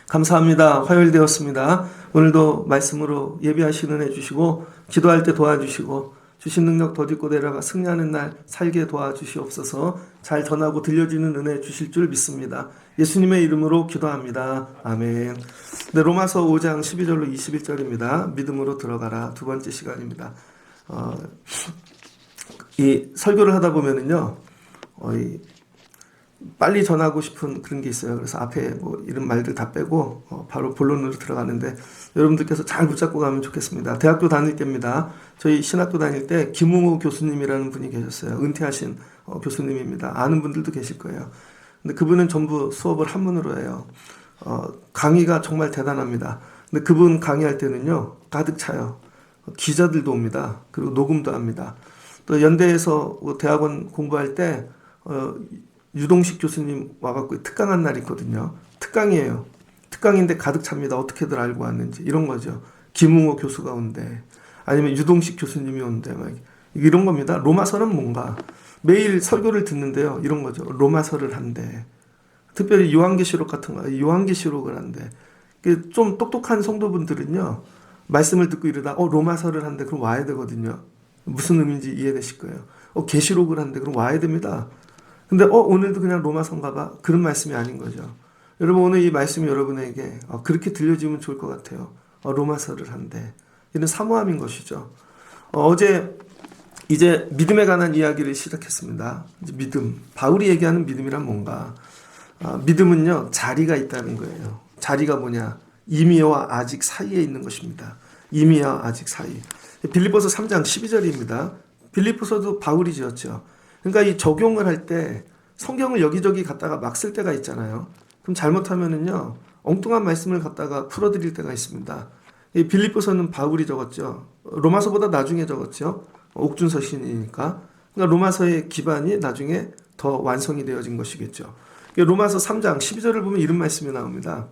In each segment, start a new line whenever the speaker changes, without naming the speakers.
감사합니다. 화요일 되었습니다. 오늘도 말씀으로 예배하시는 은혜 주시고 기도할 때 도와주시고 주신 능력 덧입고 내려가 승리하는 날 살게 도와주시옵소서. 잘 전하고 들려지는 은혜 주실 줄 믿습니다. 예수님의 이름으로 기도합니다. 아멘. 네, 로마서 5장 12절로 21절입니다. 믿음으로 들어가라. 두 번째 시간입니다. 이 설교를 하다 보면은요, 빨리 전하고 싶은 그런 게 있어요. 그래서 앞에 뭐 이런 말들 다 빼고 바로 본론으로 들어가는데 여러분들께서 잘 붙잡고 가면 좋겠습니다. 대학교 다닐 때입니다. 저희 신학교 다닐 때 김웅호 교수님이라는 분이 계셨어요. 은퇴하신 교수님입니다. 아는 분들도 계실 거예요. 근데 그분은 전부 수업을 한문으로 해요. 강의가 정말 대단합니다. 근데 그분 강의할 때는요, 가득 차요. 기자들도 옵니다. 그리고 녹음도 합니다. 또 연대에서 대학원 공부할 때 유동식 교수님 와갖고 특강한 날이 있거든요. 특강이에요. 특강인데 가득 찹니다. 어떻게들 알고 왔는지. 이런 거죠. 김웅호 교수가 온대. 아니면 유동식 교수님이 온대. 막 이런 겁니다. 로마서는 뭔가. 매일 설교를 듣는데요. 이런 거죠. 로마서를 한대. 특별히 요한계시록 같은 거. 요한계시록을 한대. 좀 똑똑한 성도분들은요, 말씀을 듣고 이러다 로마서를 한대. 그럼 와야 되거든요. 무슨 의미인지 이해되실 거예요. 계시록을 한대. 그럼 와야 됩니다. 근데 오늘도 그냥 로마서인가 봐. 그런 말씀이 아닌 거죠. 여러분, 오늘 이 말씀이 여러분에게 그렇게 들려지면 좋을 것 같아요. 로마서를 한대. 이런 사모함인 것이죠. 어제 이제 믿음에 관한 이야기를 시작했습니다. 이제 믿음. 바울이 얘기하는 믿음이란 뭔가. 믿음은요, 자리가 있다는 거예요. 자리가 뭐냐? 이미와 아직 사이에 있는 것입니다. 이미와 아직 사이. 빌립보서 3장 12절입니다. 빌립보서도 바울이 지었죠. 그러니까 이 적용을 할 때 성경을 여기저기 갖다가 막 쓸 때가 있잖아요. 그럼 잘못하면은요, 엉뚱한 말씀을 갖다가 풀어드릴 때가 있습니다. 이 빌립보서는 바울이 적었죠. 로마서보다 나중에 적었죠. 옥중서신이니까. 그러니까 로마서의 기반이 나중에 더 완성이 되어진 것이겠죠. 로마서 3장 12절을 보면 이런 말씀이 나옵니다.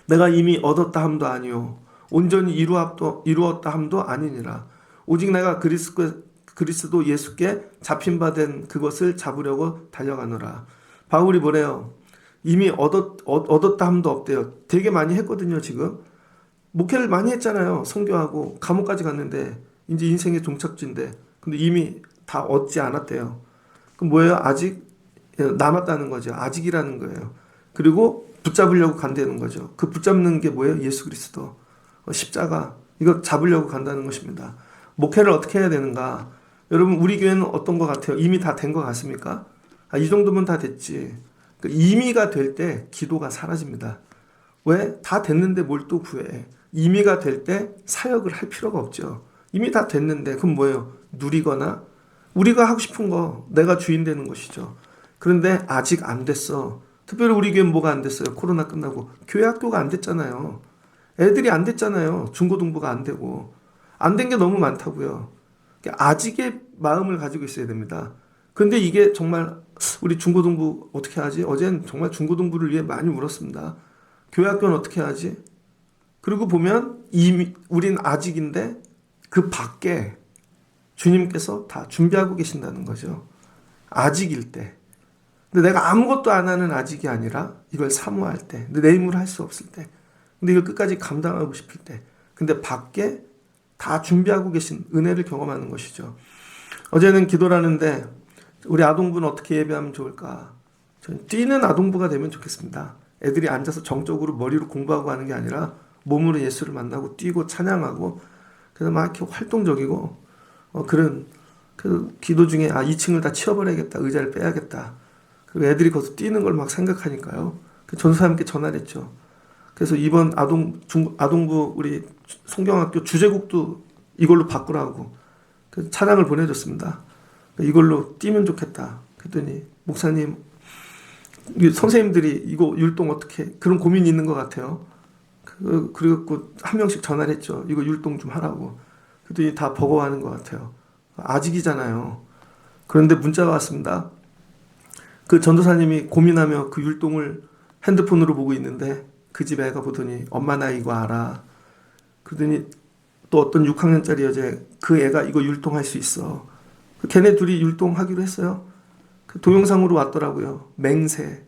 내가 이미 얻었다 함도 아니요 온전히 이루었다 함도 아니니라. 오직 내가 그리스도 예수께 잡힌 바 된 그것을 잡으려고 달려가노라. 바울이 뭐래요? 이미 얻었다 함도 없대요. 되게 많이 했거든요. 지금 목회를 많이 했잖아요. 선교하고 감옥까지 갔는데 이제 인생의 종착지인데, 근데 이미 다 얻지 않았대요. 그럼 뭐예요? 아직 남았다는 거죠. 아직이라는 거예요. 그리고 붙잡으려고 간다는 거죠. 그 붙잡는 게 뭐예요? 예수 그리스도, 십자가. 이거 잡으려고 간다는 것입니다. 목회를 어떻게 해야 되는가? 여러분, 우리 교회는 어떤 것 같아요? 이미 다 된 것 같습니까? 이 정도면 다 됐지. 이미가 될 때 기도가 사라집니다. 왜? 다 됐는데 뭘 또 구해? 이미가 될 때 사역을 할 필요가 없죠. 이미 다 됐는데 그럼 뭐예요? 누리거나 우리가 하고 싶은 거, 내가 주인 되는 것이죠. 그런데 아직 안 됐어. 특별히 우리 교회는 뭐가 안 됐어요? 코로나 끝나고 교회 학교가 안 됐잖아요. 애들이 안 됐잖아요. 중고등부가 안 되고. 안 된 게 너무 많다고요. 아직의 마음을 가지고 있어야 됩니다. 근데 이게 정말 우리 중고등부 어떻게 하지? 어제는 정말 중고등부를 위해 많이 울었습니다. 교회 학교는 어떻게 하지? 그리고 보면 이미 우린 아직인데 그 밖에 주님께서 다 준비하고 계신다는 거죠. 아직일 때. 근데 내가 아무것도 안 하는 아직이 아니라 이걸 사모할 때, 내 힘으로 할 수 없을 때, 근데 이걸 끝까지 감당하고 싶을 때, 근데 밖에 다 준비하고 계신 은혜를 경험하는 것이죠. 어제는 기도를 하는데 우리 아동부는 어떻게 예배하면 좋을까? 저는 뛰는 아동부가 되면 좋겠습니다. 애들이 앉아서 정적으로 머리로 공부하고 하는 게 아니라 몸으로 예수를 만나고 뛰고 찬양하고, 그래서 막 이렇게 활동적이고 그런 그 기도 중에 2층을 다 치워버려야겠다, 의자를 빼야겠다. 그리고 애들이 거기서 뛰는 걸 막 생각하니까요. 전도사님께 전화를 했죠. 그래서 이번 아동부 우리 성경학교 주제곡도 이걸로 바꾸라고 찬양을 보내줬습니다. 이걸로 뛰면 좋겠다. 그랬더니 목사님, 선생님들이 이거 율동 어떻게, 그런 고민이 있는 것 같아요. 그래갖고 한 명씩 전화를 했죠. 이거 율동 좀 하라고. 그랬더니 다 버거워하는 것 같아요. 아직이잖아요. 그런데 문자가 왔습니다. 그 전도사님이 고민하며 그 율동을 핸드폰으로 보고 있는데 그 집 애가 보더니 엄마 나 이거 알아. 그러더니 또 어떤 6학년짜리 여자 그 애가 이거 율동할 수 있어. 걔네 둘이 율동하기로 했어요. 그 동영상으로 왔더라고요. 맹세.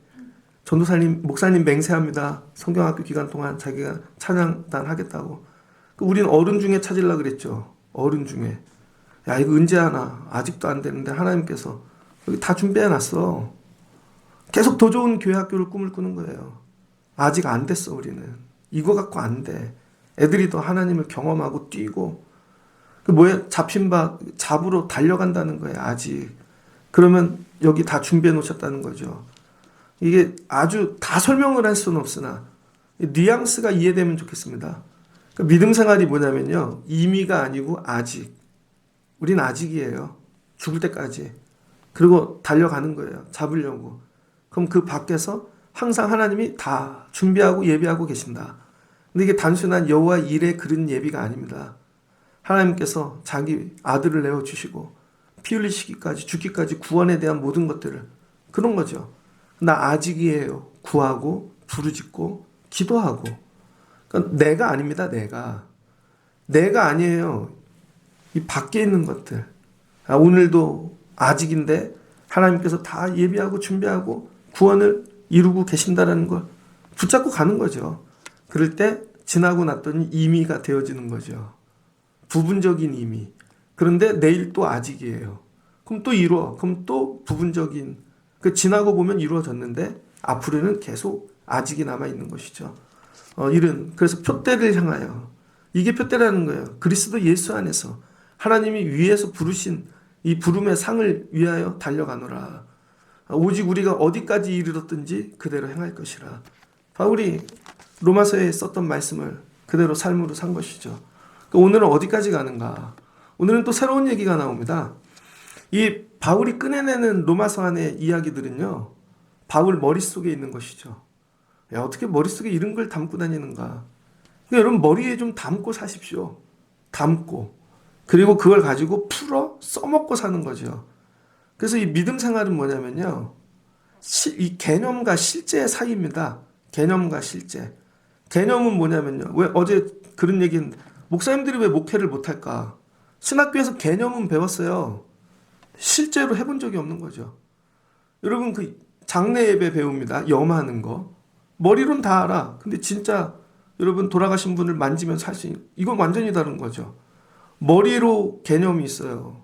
전도사님, 목사님 맹세합니다. 성경학교 기간 동안 자기가 찬양단 하겠다고. 우린 어른 중에 찾으려고 그랬죠. 어른 중에. 야, 이거 언제 하나? 아직도 안 되는데 하나님께서 여기 다 준비해놨어. 계속 더 좋은 교회 학교를 꿈을 꾸는 거예요. 아직 안 됐어, 우리는. 이거 갖고 안 돼. 애들이 더 하나님을 경험하고 뛰고, 잡힌 바 잡으러 달려간다는 거예요, 아직. 그러면 여기 다 준비해 놓으셨다는 거죠. 이게 아주 다 설명을 할 수는 없으나, 뉘앙스가 이해되면 좋겠습니다. 믿음 생활이 뭐냐면요. 이미가 아니고 아직. 우린 아직이에요. 죽을 때까지. 그리고 달려가는 거예요. 잡으려고. 그럼 그 밖에서 항상 하나님이 다 준비하고 예비하고 계신다. 근데 이게 단순한 여호와 일에 그런 예비가 아닙니다. 하나님께서 자기 아들을 내어주시고 피 흘리시기까지 죽기까지 구원에 대한 모든 것들을 그런 거죠. 나 아직이에요. 구하고 부르짖고 기도하고. 그러니까 내가 아닙니다. 내가 아니에요. 이 밖에 있는 것들. 오늘도 아직인데 하나님께서 다 예비하고 준비하고 구원을 이루고 계신다라는 걸 붙잡고 가는 거죠. 그럴 때 지나고 났더니 임의가 되어지는 거죠. 부분적인 임의. 그런데 내일 또 아직이에요. 그럼 또 이루어. 그럼 또 부분적인. 지나고 보면 이루어졌는데 앞으로는 계속 아직이 남아있는 것이죠. 그래서 표대를 향하여. 이게 표대라는 거예요. 그리스도 예수 안에서 하나님이 위에서 부르신 이 부름의 상을 위하여 달려가노라. 오직 우리가 어디까지 이르렀든지 그대로 행할 것이라. 바울이 로마서에 썼던 말씀을 그대로 삶으로 산 것이죠. 오늘은 어디까지 가는가? 오늘은 또 새로운 얘기가 나옵니다. 이 바울이 꺼내내는 로마서 안의 이야기들은요. 바울 머릿속에 있는 것이죠. 야, 어떻게 머릿속에 이런 걸 담고 다니는가? 여러분 머리에 좀 담고 사십시오. 담고. 그리고 그걸 가지고 풀어 써먹고 사는 거죠. 그래서 이 믿음 생활은 뭐냐면요. 이 개념과 실제의 사이입니다. 개념과 실제. 개념은 뭐냐면요. 왜 어제 그런 얘기는 목사님들이 왜 목회를 못할까? 신학교에서 개념은 배웠어요. 실제로 해본 적이 없는 거죠. 여러분 그 장례 예배 배웁니다. 염하는 거. 머리로는 다 알아. 근데 진짜 여러분 돌아가신 분을 만지면서 할 수 있는 이건 완전히 다른 거죠. 머리로 개념이 있어요.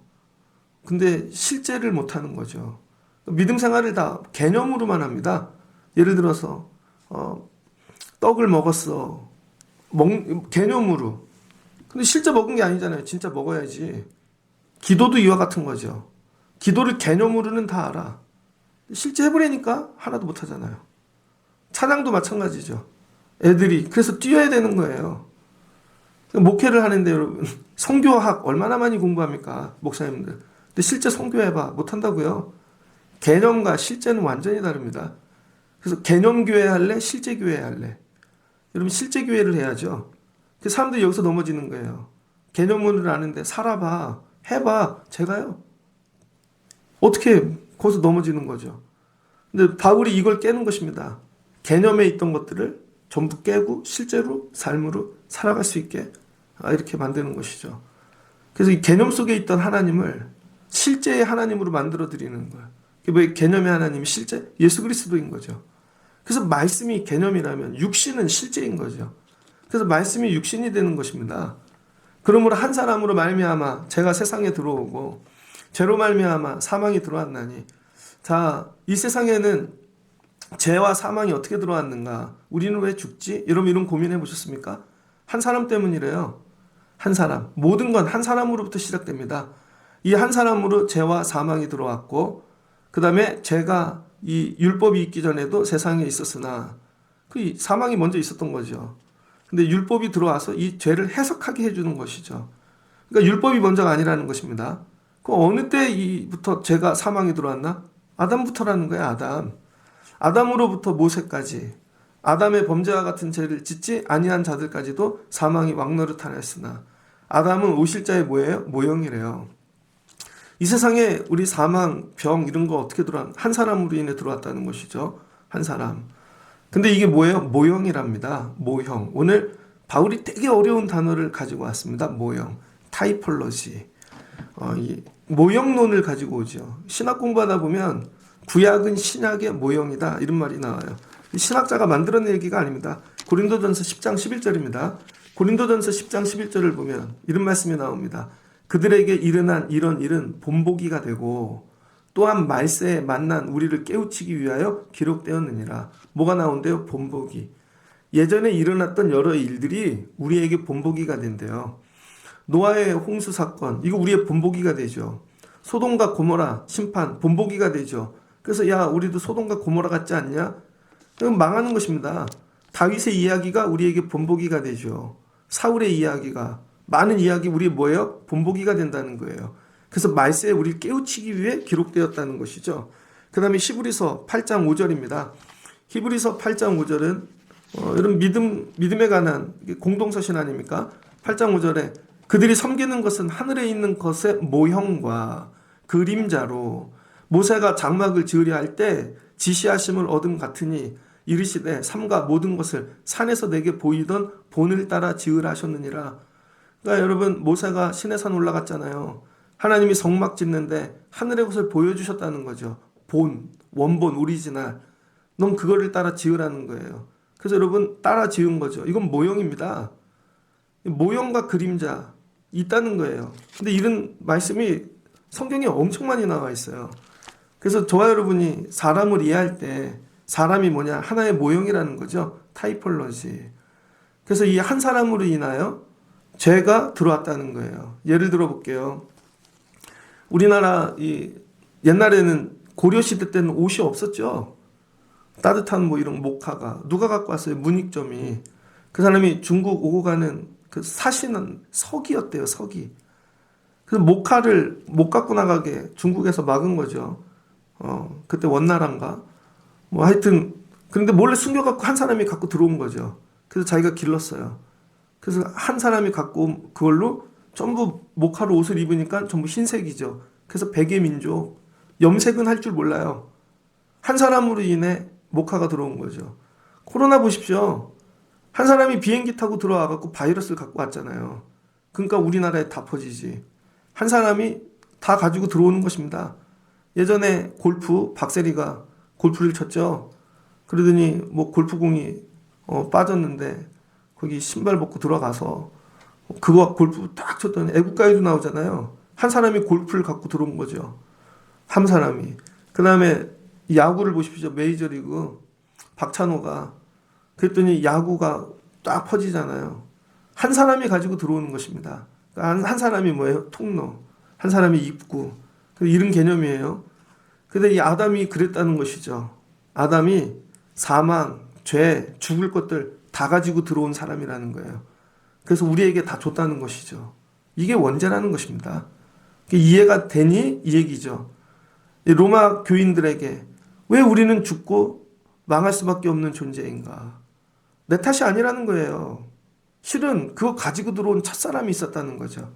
근데 실제를 못하는 거죠. 믿음 생활을 다 개념으로만 합니다. 예를 들어서 떡을 먹었어. 개념으로. 근데 실제 먹은 게 아니잖아요. 진짜 먹어야지. 기도도 이와 같은 거죠. 기도를 개념으로는 다 알아. 실제 해보려니까 하나도 못하잖아요. 찬양도 마찬가지죠. 애들이 그래서 뛰어야 되는 거예요. 목회를 하는데 여러분 선교학 얼마나 많이 공부합니까? 목사님들. 근데 실제 선교해봐. 못한다고요. 개념과 실제는 완전히 다릅니다. 그래서 개념 교회 할래? 실제 교회 할래? 여러분 실제 교회를 해야죠. 그 사람들이 여기서 넘어지는 거예요. 개념을 아는데 살아봐. 해봐. 제가요. 어떻게 거기서 넘어지는 거죠. 근데 바울이 이걸 깨는 것입니다. 개념에 있던 것들을 전부 깨고 실제로 삶으로 살아갈 수 있게 이렇게 만드는 것이죠. 그래서 이 개념 속에 있던 하나님을 실제의 하나님으로 만들어 드리는 거예요. 왜 개념의 하나님이 실제? 예수 그리스도인 거죠. 그래서 말씀이 개념이라면 육신은 실제인 거죠. 그래서 말씀이 육신이 되는 것입니다. 그러므로 한 사람으로 말미암아 죄가 세상에 들어오고 죄로 말미암아 사망이 들어왔나니 자, 이 세상에는 죄와 사망이 어떻게 들어왔는가? 우리는 왜 죽지? 여러분 이런 고민해 보셨습니까? 한 사람 때문이래요. 한 사람. 모든 건 한 사람으로부터 시작됩니다. 이 한 사람으로 죄와 사망이 들어왔고 그 다음에 죄가 이 율법이 있기 전에도 세상에 있었으나 그 사망이 먼저 있었던 거죠. 근데 율법이 들어와서 이 죄를 해석하게 해주는 것이죠. 그러니까 율법이 먼저가 아니라는 것입니다. 그 어느 때부터 죄가 사망이 들어왔나? 아담부터라는 거예요. 아담으로부터 모세까지 아담의 범죄와 같은 죄를 짓지 아니한 자들까지도 사망이 왕노릇하였으나 아담은 오실자의 뭐예요? 모형이래요. 이 세상에 우리 사망, 병 이런 거 어떻게 들어왔? 한 사람으로 인해 들어왔다는 것이죠. 한 사람. 근데 이게 뭐예요? 모형이랍니다. 모형. 오늘 바울이 되게 어려운 단어를 가지고 왔습니다. 모형, 타이폴로지. 이 모형론을 가지고 오죠. 신학 공부하다 보면 구약은 신약의 모형이다 이런 말이 나와요. 신학자가 만들어낸 얘기가 아닙니다. 고린도전서 10장 11절입니다. 고린도전서 10장 11절을 보면 이런 말씀이 나옵니다. 그들에게 일어난 이런 일은 본보기가 되고 또한 말세에 만난 우리를 깨우치기 위하여 기록되었느니라. 뭐가 나온대요? 본보기. 예전에 일어났던 여러 일들이 우리에게 본보기가 된대요. 노아의 홍수 사건, 이거 우리의 본보기가 되죠. 소돔과 고모라 심판, 본보기가 되죠. 그래서 야, 우리도 소돔과 고모라 같지 않냐? 그럼 망하는 것입니다. 다윗의 이야기가 우리에게 본보기가 되죠. 사울의 이야기가, 많은 이야기 우리 뭐예요? 본보기가 된다는 거예요. 그래서 말세에 우리를 깨우치기 위해 기록되었다는 것이죠. 그 다음에 히브리서 8장 5절입니다. 히브리서 8장 5절은 이런 믿음에 관한 공동서신 아닙니까? 8장 5절에 그들이 섬기는 것은 하늘에 있는 것의 모형과 그림자로 모세가 장막을 지으려 할 때 지시하심을 얻음 같으니 이르시되 삼가 모든 것을 산에서 내게 보이던 본을 따라 지으라 하셨느니라. 그러니까 여러분, 모세가 시내산 올라갔잖아요. 하나님이 성막 짓는데 하늘의 것을 보여주셨다는 거죠. 본, 원본, 오리지널. 넌 그거를 따라 지으라는 거예요. 그래서 여러분, 따라 지은 거죠. 이건 모형입니다. 모형과 그림자 있다는 거예요. 근데 이런 말씀이 성경에 엄청 많이 나와 있어요. 그래서 저와 여러분이 사람을 이해할 때 사람이 뭐냐? 하나의 모형이라는 거죠. 타이폴로지. 그래서 이 한 사람으로 인하여 죄가 들어왔다는 거예요. 예를 들어 볼게요. 우리나라 옛날에는 고려시대 때는 옷이 없었죠. 따뜻한 뭐 이런 목화가 누가 갖고 왔어요? 문익점이. 그 사람이 중국 오고 가는 그 사시는 석이었대요. 석이. 그래서 목화를 못 갖고 나가게 중국에서 막은 거죠. 그때 원나라인가 뭐 하여튼, 그런데 몰래 숨겨갖고 한 사람이 갖고 들어온 거죠. 그래서 자기가 길렀어요. 그래서 한 사람이 갖고 그걸로 전부 목화로 옷을 입으니까 전부 흰색이죠. 그래서 백의 민족, 염색은 할 줄 몰라요. 한 사람으로 인해 목화가 들어온 거죠. 코로나 보십시오. 한 사람이 비행기 타고 들어와갖고 바이러스를 갖고 왔잖아요. 그러니까 우리나라에 다 퍼지지. 한 사람이 다 가지고 들어오는 것입니다. 예전에 골프, 박세리가 골프를 쳤죠. 그러더니 뭐 골프공이 빠졌는데 거기 신발 벗고 들어가서 그거 골프 딱 쳤더니 애국가에도 나오잖아요. 한 사람이 골프를 갖고 들어온 거죠. 한 사람이. 그 다음에 야구를 보십시오. 메이저리그 박찬호가. 그랬더니 야구가 딱 퍼지잖아요. 한 사람이 가지고 들어오는 것입니다. 그러니까 한 사람이 뭐예요? 통로. 한 사람이 입구. 이런 개념이에요. 근데 이 아담이 그랬다는 것이죠. 아담이 사망, 죄, 죽을 것들 다 가지고 들어온 사람이라는 거예요. 그래서 우리에게 다 줬다는 것이죠. 이게 원죄라는 것입니다. 이해가 되니? 이 얘기죠. 로마 교인들에게 왜 우리는 죽고 망할 수밖에 없는 존재인가? 내 탓이 아니라는 거예요. 실은 그거 가지고 들어온 첫사람이 있었다는 거죠.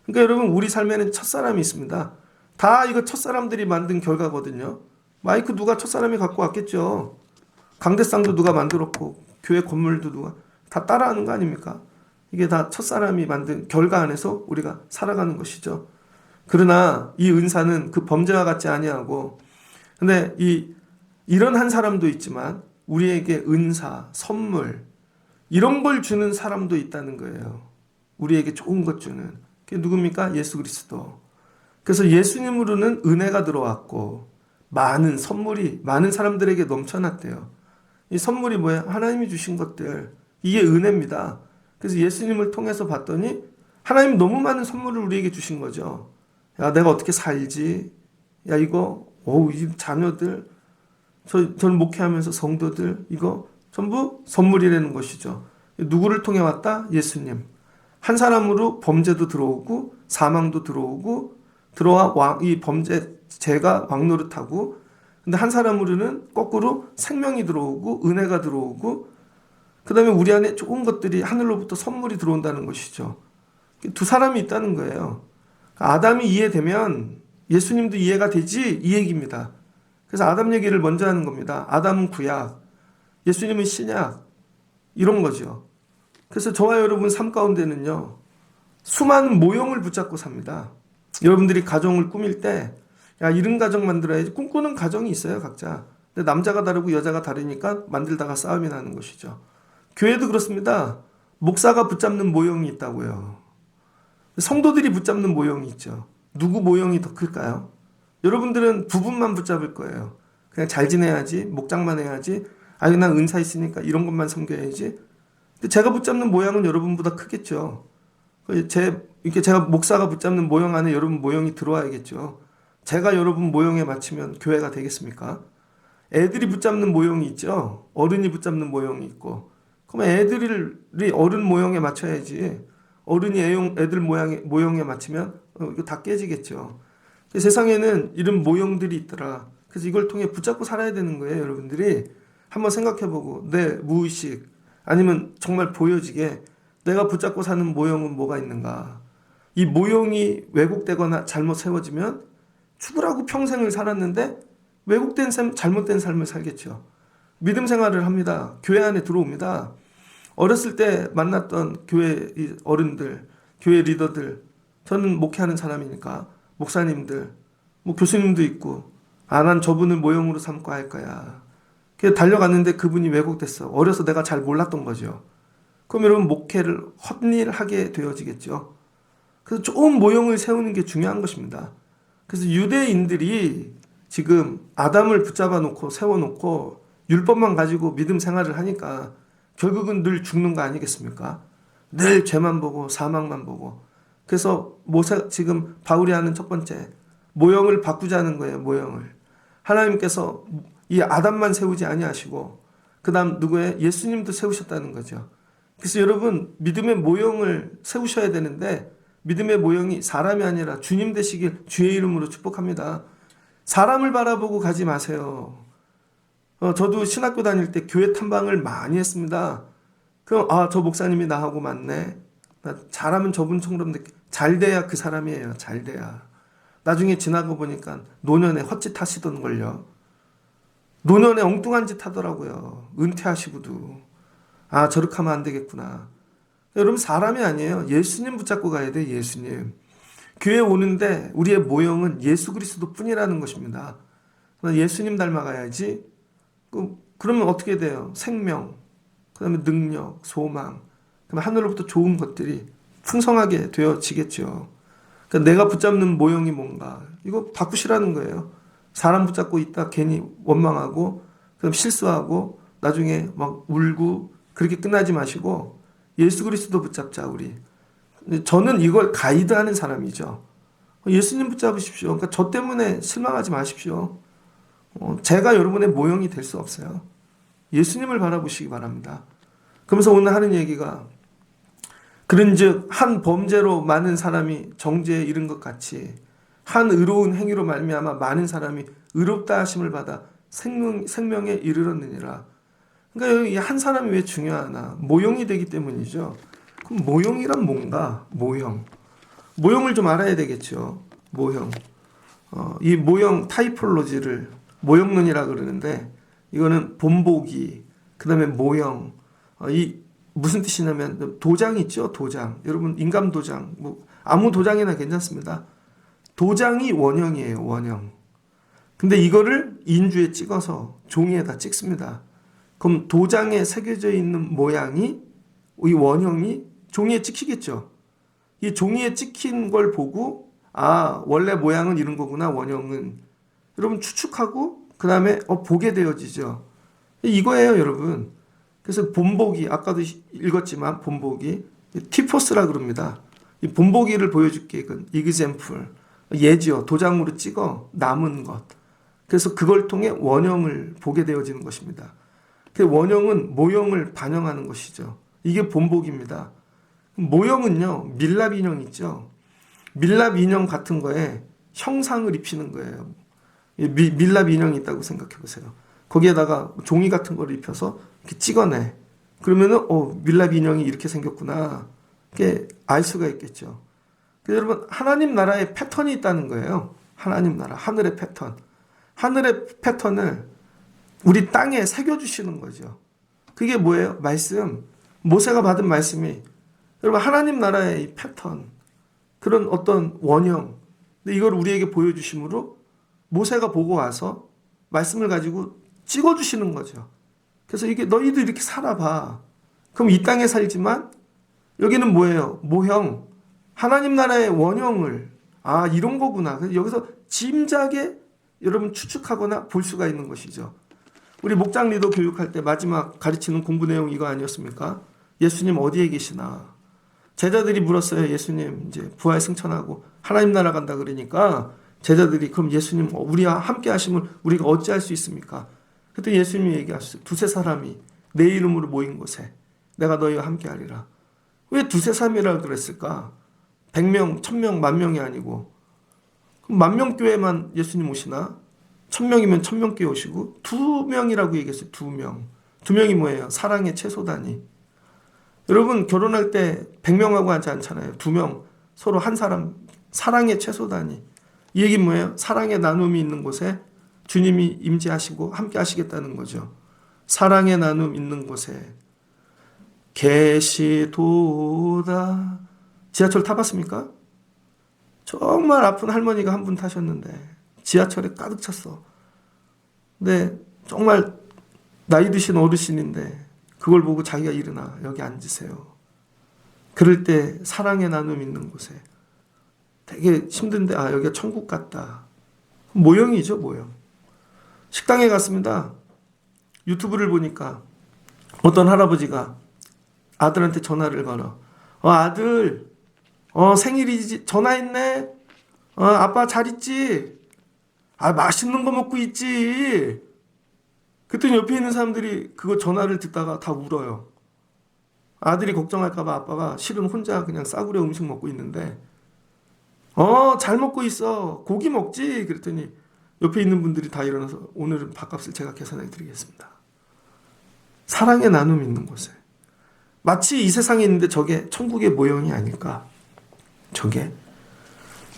그러니까 여러분, 우리 삶에는 첫사람이 있습니다. 다 이거 첫사람들이 만든 결과거든요. 마이크 누가 첫사람이 갖고 왔겠죠. 강대상도 누가 만들었고 교회 건물도 누가 다 따라하는 거 아닙니까? 이게 다 첫사람이 만든 결과 안에서 우리가 살아가는 것이죠. 그러나 이 은사는 그 범죄와 같지 아니하고, 근데 이런 한 사람도 있지만 우리에게 은사, 선물 이런 걸 주는 사람도 있다는 거예요. 우리에게 좋은 것 주는. 그게 누굽니까? 예수 그리스도. 그래서 예수님으로는 은혜가 들어왔고 많은 선물이 많은 사람들에게 넘쳐났대요. 이 선물이 뭐예요? 하나님이 주신 것들. 이게 은혜입니다. 그래서 예수님을 통해서 봤더니 하나님이 너무 많은 선물을 우리에게 주신 거죠. 야, 내가 어떻게 살지? 야, 이거 이 자녀들, 저는 목회하면서 성도들, 이거 전부 선물이라는 것이죠. 누구를 통해 왔다? 예수님. 한 사람으로 범죄도 들어오고 사망도 들어오고 들어와 이 범죄 죄가 왕노릇하고, 근데 한 사람으로는 거꾸로 생명이 들어오고 은혜가 들어오고, 그 다음에 우리 안에 좋은 것들이 하늘로부터 선물이 들어온다는 것이죠. 두 사람이 있다는 거예요. 아담이 이해되면 예수님도 이해가 되지, 이 얘기입니다. 그래서 아담 얘기를 먼저 하는 겁니다. 아담은 구약, 예수님은 신약, 이런 거죠. 그래서 저와 여러분 삶 가운데는요, 수많은 모형을 붙잡고 삽니다. 여러분들이 가정을 꾸밀 때, 야, 이런 가정 만들어야지. 꿈꾸는 가정이 있어요, 각자. 근데 남자가 다르고 여자가 다르니까 만들다가 싸움이 나는 것이죠. 교회도 그렇습니다. 목사가 붙잡는 모형이 있다고요. 성도들이 붙잡는 모형이 있죠. 누구 모형이 더 클까요? 여러분들은 부분만 붙잡을 거예요. 그냥 잘 지내야지, 목장만 해야지, 아니, 난 은사 있으니까 이런 것만 섬겨야지. 근데 제가 붙잡는 모양은 여러분보다 크겠죠. 이렇게 제가 목사가 붙잡는 모형 안에 여러분 모형이 들어와야겠죠. 제가 여러분 모형에 맞추면 교회가 되겠습니까? 애들이 붙잡는 모형이 있죠. 어른이 붙잡는 모형이 있고. 그럼 애들이 어른 모형에 맞춰야지. 어른이 애들 모형에 맞추면 이거 다 깨지겠죠. 세상에는 이런 모형들이 있더라. 그래서 이걸 통해 붙잡고 살아야 되는 거예요, 여러분들이. 한번 생각해보고 내 무의식 아니면 정말 보여지게 내가 붙잡고 사는 모형은 뭐가 있는가. 이 모형이 왜곡되거나 잘못 세워지면 죽으라고 평생을 살았는데 왜곡된 삶, 잘못된 삶을 살겠죠. 믿음 생활을 합니다. 교회 안에 들어옵니다. 어렸을 때 만났던 교회 어른들, 교회 리더들, 저는 목회하는 사람이니까 목사님들, 뭐 교수님도 있고, 난 저분을 모형으로 삼고 할 거야. 그래서 달려갔는데 그분이 왜곡됐어. 어려서 내가 잘 몰랐던 거죠. 그럼 여러분 목회를 헛일하게 되어지겠죠. 그래서 좋은 모형을 세우는 게 중요한 것입니다. 그래서 유대인들이 지금 아담을 붙잡아 놓고 세워놓고 율법만 가지고 믿음 생활을 하니까 결국은 늘 죽는 거 아니겠습니까? 늘 죄만 보고 사망만 보고. 그래서 지금 바울이 하는 첫 번째 모형을 바꾸자는 거예요. 모형을 하나님께서 이 아담만 세우지 아니하시고 그 다음 누구의 예수님도 세우셨다는 거죠. 그래서 여러분 믿음의 모형을 세우셔야 되는데 믿음의 모형이 사람이 아니라 주님 되시길 주의 이름으로 축복합니다. 사람을 바라보고 가지 마세요. 저도 신학교 다닐 때 교회 탐방을 많이 했습니다. 그럼 저 목사님이 나하고 맞네. 나 잘하면 저분처럼 잘 돼야 그 사람이에요. 잘 돼야. 나중에 지나고 보니까 노년에 헛짓 하시던걸요. 노년에 엉뚱한 짓 하더라고요. 은퇴하시고도. 저렇게 하면 안 되겠구나. 여러분 사람이 아니에요. 예수님 붙잡고 가야 돼. 예수님. 교회 오는데 우리의 모형은 예수 그리스도 뿐이라는 것입니다. 예수님 닮아가야지. 그러면 어떻게 돼요? 생명, 그 다음에 능력, 소망, 그다음에 하늘로부터 좋은 것들이 풍성하게 되어지겠죠. 그러니까 내가 붙잡는 모형이 뭔가 이거 바꾸시라는 거예요. 사람 붙잡고 있다 괜히 원망하고 그럼 실수하고 나중에 막 울고 그렇게 끝나지 마시고 예수 그리스도 붙잡자 우리. 저는 이걸 가이드하는 사람이죠. 예수님 붙잡으십시오. 그러니까 저 때문에 실망하지 마십시오. 제가 여러분의 모형이 될 수 없어요. 예수님을 바라보시기 바랍니다. 그러면서 오늘 하는 얘기가 그런즉 한 범죄로 많은 사람이 정죄에 이른 것 같이 한 의로운 행위로 말미암아 많은 사람이 의롭다 하심을 받아 생명에 이르렀느니라. 그러니까 여기 한 사람이 왜 중요하나? 모형이 되기 때문이죠. 그럼 모형이란 뭔가? 모형을 좀 알아야 되겠죠. 모형. 이 모형 타이폴로지를 모형론이라 그러는데 이거는 본보기, 그 다음에 모형. 이 무슨 뜻이냐면 도장 있죠. 도장. 여러분 인감 도장, 뭐 아무 도장이나 괜찮습니다. 도장이 원형이에요. 원형. 근데 이거를 인주에 찍어서 종이에다 찍습니다. 그럼 도장에 새겨져 있는 모양이 이 원형이 종이에 찍히겠죠. 이 종이에 찍힌 걸 보고 원래 모양은 이런 거구나. 원형은 여러분 추측하고 그 다음에 보게 되어지죠. 이거예요, 여러분. 그래서 본보기 아까도 읽었지만 본보기 티포스라 그럽니다. 이 본보기를 보여줄게. 이건 example 예지요. 도장으로 찍어 남은 것. 그래서 그걸 통해 원형을 보게 되어지는 것입니다. 그 원형은 모형을 반영하는 것이죠. 이게 본보기입니다. 모형은요, 밀랍 인형 있죠. 밀랍 인형 같은 거에 형상을 입히는 거예요. 밀랍 인형이 있다고 생각해 보세요. 거기에다가 종이 같은 걸 입혀서 이렇게 찍어내. 그러면은 밀랍 인형이 이렇게 생겼구나. 이렇게 알 수가 있겠죠. 그래서 여러분 하나님 나라의 패턴이 있다는 거예요. 하나님 나라, 하늘의 패턴. 하늘의 패턴을 우리 땅에 새겨주시는 거죠. 그게 뭐예요? 말씀. 모세가 받은 말씀이 여러분 하나님 나라의 이 패턴, 그런 어떤 원형, 근데 이걸 우리에게 보여주심으로 모세가 보고 와서 말씀을 가지고 찍어주시는 거죠. 그래서 이게 너희도 이렇게 살아봐. 그럼 이 땅에 살지만 여기는 뭐예요? 모형, 하나님 나라의 원형을, 아 이런 거구나. 그래서 여기서 짐작에 여러분 추측하거나 볼 수가 있는 것이죠. 우리 목장 리더 교육할 때 마지막 가르치는 공부 내용 이거 아니었습니까? 예수님 어디에 계시나? 제자들이 물었어요. 예수님 이제 부활 승천하고 하나님 나라 간다 그러니까 제자들이 그럼 예수님 우리와 함께 하심을 우리가 어찌할 수 있습니까? 그때 예수님이 얘기하셨어요. 두세 사람이 내 이름으로 모인 곳에 내가 너희와 함께 하리라. 왜 두세 사람이라 그랬을까? 100명, 1000명, 10,000명이 아니고 그럼 10,000명 교회만 예수님 오시나? 1000명이면 1000명 교회 오시고 2명이라고 얘기했어요. 2명. 2명이 뭐예요? 사랑의 채소 단위. 여러분 결혼할 때 100명하고 하지 않잖아요. 2명 서로 한 사람 사랑의 채소 단위. 이 얘기는 뭐예요? 사랑의 나눔이 있는 곳에 주님이 임재하시고 함께 하시겠다는 거죠. 사랑의 나눔 있는 곳에 계시도다. 지하철 타봤습니까? 정말 아픈 할머니가 한 분 타셨는데 지하철에 가득 찼어. 근데 정말 나이 드신 어르신인데 그걸 보고 자기가 일어나 여기 앉으세요. 그럴 때 사랑의 나눔 있는 곳에 되게 힘든데 아 여기가 천국 같다. 모형이죠 모형. 식당에 갔습니다. 유튜브를 보니까 어떤 할아버지가 아들한테 전화를 걸어. 아들 생일이지 전화했네. 아빠 잘 있지? 맛있는 거 먹고 있지? 그랬더니 옆에 있는 사람들이 그거 전화를 듣다가 다 울어요. 아들이 걱정할까봐 아빠가 실은 혼자 그냥 싸구려 음식 먹고 있는데 잘 먹고 있어. 고기 먹지? 그랬더니 옆에 있는 분들이 다 일어나서 오늘은 밥값을 제가 계산해 드리겠습니다. 사랑의 나눔 있는 곳에 마치 이 세상에 있는데 저게 천국의 모형이 아닐까. 저게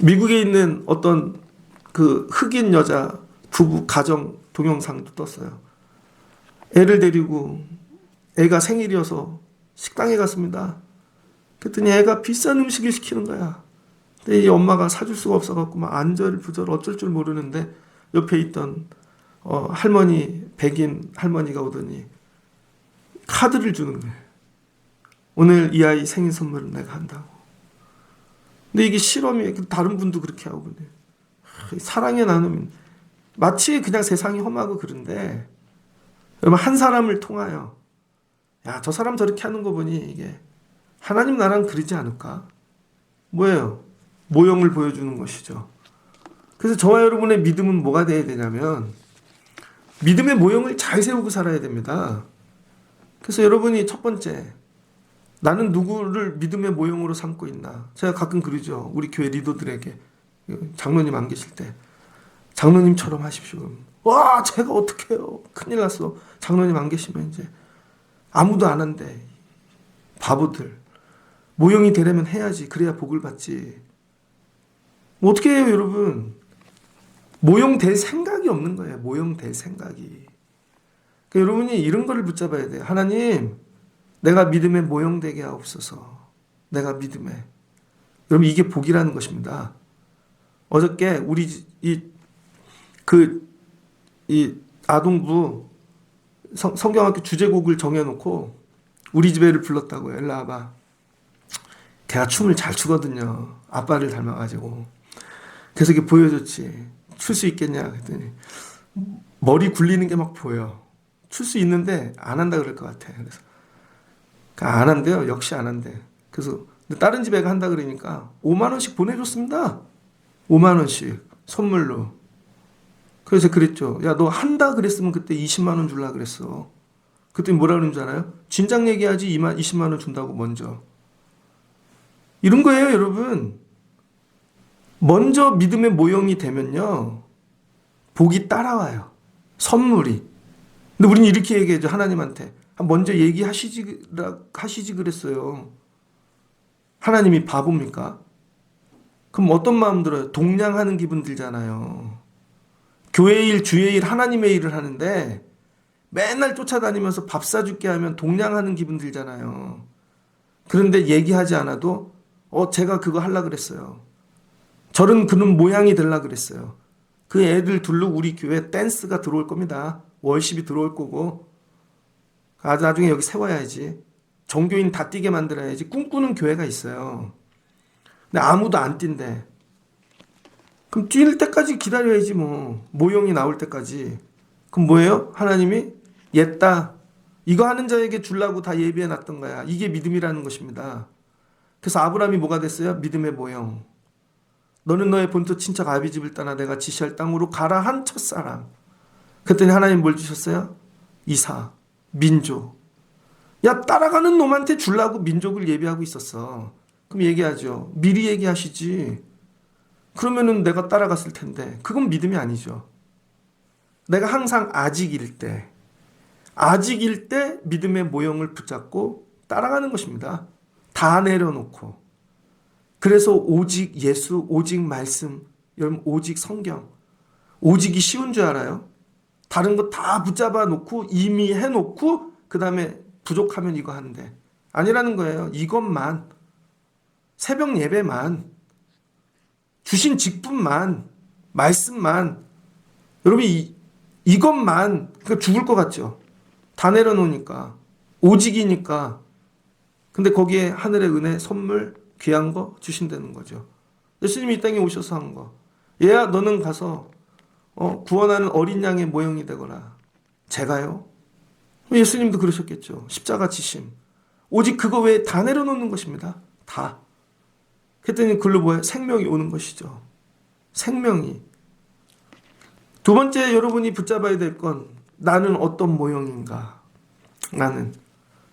미국에 있는 어떤 그 흑인 여자 부부 가정 동영상도 떴어요. 애를 데리고 애가 생일이어서 식당에 갔습니다. 그랬더니 애가 비싼 음식을 시키는 거야. 근데 이 엄마가 사줄 수가 없어갖고 막 안절부절 어쩔 줄 모르는데 옆에 있던 할머니 백인 할머니가 오더니 카드를 주는 거예요. 오늘 이 아이 생일 선물은 내가 한다고. 근데 이게 실험이에요. 다른 분도 그렇게 하고 그래요. 사랑의 나눔 마치 그냥 세상이 험하고 그런데 여러분 한 사람을 통하여 야, 저 사람 저렇게 하는 거 보니 이게 하나님 나라는 그러지 않을까? 뭐예요? 모형을 보여주는 것이죠. 그래서 저와 여러분의 믿음은 뭐가 돼야 되냐면 믿음의 모형을 잘 세우고 살아야 됩니다. 그래서 여러분이 첫 번째 나는 누구를 믿음의 모형으로 삼고 있나? 제가 가끔 그러죠. 우리 교회 리더들에게 장로님 안 계실 때 장로님처럼 하십시오. 와 제가 어떻게 해요? 큰일 났어. 장로님 안 계시면 이제 아무도 안 한대. 바보들. 모형이 되려면 해야지. 그래야 복을 받지. 뭐 어떻게 해요 여러분? 모형 될 생각이 없는 거예요. 모형 될 생각이. 그러니까 여러분이 이런 거를 붙잡아야 돼요. 하나님 내가 믿음의 모형 되게 하옵소서. 내가 믿음의. 여러분 이게 복이라는 것입니다. 어저께 우리 이 아동부 성경학교 주제곡을 정해놓고 우리 집애를 불렀다고요. 일로 와봐. 걔가 춤을 잘 추거든요. 아빠를 닮아가지고. 그래서 이게 보여줬지. 출 수 있겠냐 그랬더니 머리 굴리는 게 막 보여. 출 수 있는데 안 한다 그럴 것 같아. 그래서 안 한대요. 역시 안 한대. 그래서 다른 집 애가 한다 그러니까 5만 원씩 보내줬습니다. 5만 원씩 선물로. 그래서 그랬죠. 야, 너 한다 그랬으면 그때 20만 원 줄라 그랬어. 그때 뭐라 그러는 줄 알아요? 진작 얘기하지 20만 원 준다고 먼저. 이런 거예요, 여러분. 먼저 믿음의 모형이 되면요. 복이 따라와요. 선물이. 근데 우리는 이렇게 얘기해죠. 하나님한테. 먼저 얘기하시지 그랬어요. 하나님이 바보입니까? 그럼 어떤 마음 들어요? 동냥하는 기분 들잖아요. 교회의 일, 주의 일, 하나님의 일을 하는데 맨날 쫓아다니면서 밥 사줄게 하면 동냥하는 기분 들잖아요. 그런데 얘기하지 않아도 제가 그거 하려고 그랬어요. 저런 그런 모양이 되려고 그랬어요. 그 애들 둘로 우리 교회 댄스가 들어올 겁니다. 월십이 들어올 거고. 나중에 여기 세워야지. 종교인 다 뛰게 만들어야지. 꿈꾸는 교회가 있어요. 근데 아무도 안 뛴대. 그럼 뛸 때까지 기다려야지 뭐. 모형이 나올 때까지. 그럼 뭐예요? 하나님이 옛다. 이거 하는 자에게 주려고 다 예비해 놨던 거야. 이게 믿음이라는 것입니다. 그래서 아브라함이 뭐가 됐어요? 믿음의 모형. 너는 너의 본토 친척 아비 집을 떠나 내가 지시할 땅으로 가라 한 첫사람. 그랬더니 하나님 뭘 주셨어요? 이삭, 민족. 야, 따라가는 놈한테 주려고 민족을 예비하고 있었어. 그럼 얘기하죠. 미리 얘기하시지. 그러면은 내가 따라갔을 텐데. 그건 믿음이 아니죠. 내가 항상 아직일 때 믿음의 모형을 붙잡고 따라가는 것입니다. 다 내려놓고. 그래서 오직 예수, 오직 말씀, 여러분 오직 성경, 오직이 쉬운 줄 알아요? 다른 거 다 붙잡아 놓고 이미 해놓고 그 다음에 부족하면 이거 하는데 아니라는 거예요. 이것만, 새벽 예배만, 주신 직분만, 말씀만, 여러분 이것만, 그러니까 죽을 것 같죠? 다 내려놓으니까, 오직이니까. 근데 거기에 하늘의 은혜, 선물, 귀한 거 주신다는 거죠. 예수님이 이 땅에 오셔서 한 거. 얘야, 너는 가서 구원하는 어린 양의 모형이 되거라. 제가요? 예수님도 그러셨겠죠. 십자가 지심. 오직 그거 외에 다 내려놓는 것입니다. 다. 그랬더니 글로 뭐예요? 생명이 오는 것이죠. 생명이. 두 번째 여러분이 붙잡아야 될 건 나는 어떤 모형인가?